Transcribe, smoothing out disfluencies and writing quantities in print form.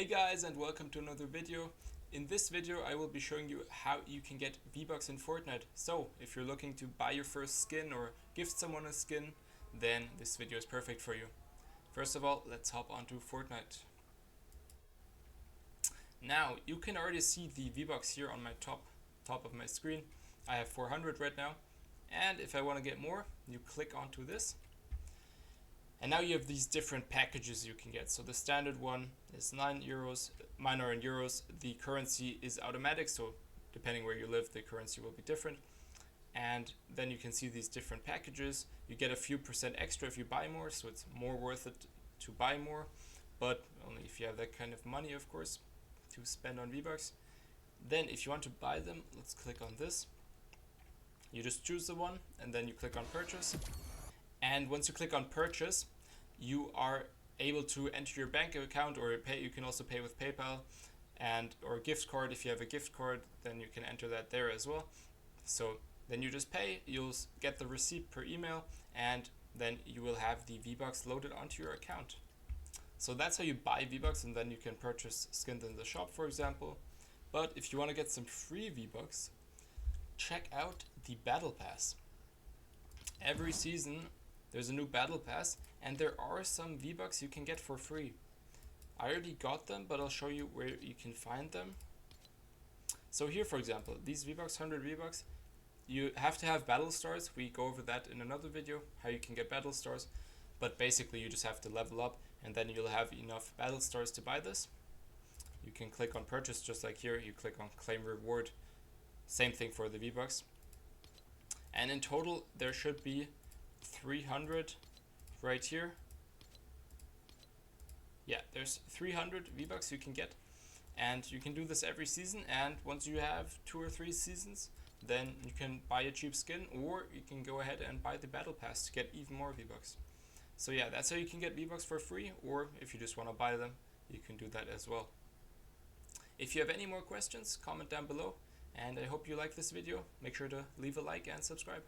Hey guys, and welcome to another video. In this video I will be showing you how you can get V-Bucks in Fortnite. So if you're looking to buy your first skin or gift someone a skin, then this video is perfect for you. First of all, let's hop onto Fortnite. Now you can already see the V-Bucks here on my top of my screen. I have 400 right now, and if I want to get more, you click onto this. And now you have these different packages you can get. So the standard one is €9, mine are in euros. The currency is automatic, so depending where you live, the currency will be different. And then you can see these different packages. You get a few percent extra if you buy more, so it's more worth it to buy more, but only if you have that kind of money, of course, to spend on V-Bucks. Then if you want to buy them, let's click on this. You just choose the one and then you click on purchase. And once you click on purchase, you are able to enter your bank account or pay. You can also pay with PayPal or gift card. If you have a gift card, then you can enter that there as well. So then you just pay, you'll get the receipt per email, and then you will have the V-Bucks loaded onto your account. So that's how you buy V-Bucks, and then you can purchase skins in the shop, for example. But if you want to get some free V-Bucks, check out the Battle Pass. Every season there's a new Battle Pass, and there are some V-Bucks you can get for free. I already got them, but I'll show you where you can find them. So here, for example, these V-Bucks, 100 V-Bucks, you have to have battle stars. We go over that in another video, how you can get battle stars. But basically you just have to level up, and then you'll have enough battle stars to buy this. You can click on purchase, just like here. You click on claim reward. Same thing for the V-Bucks. And in total there should be 300 right here. Yeah, there's 300 V-Bucks you can get, and you can do this every season. And once you have 2 or 3 seasons, then you can buy a cheap skin, or you can go ahead and buy the Battle Pass to get even more V-Bucks. So yeah, that's how you can get V-Bucks for free, or if you just want to buy them, you can do that as well. If you have any more questions, comment down below, and I hope you like this video. Make sure to leave a like and subscribe.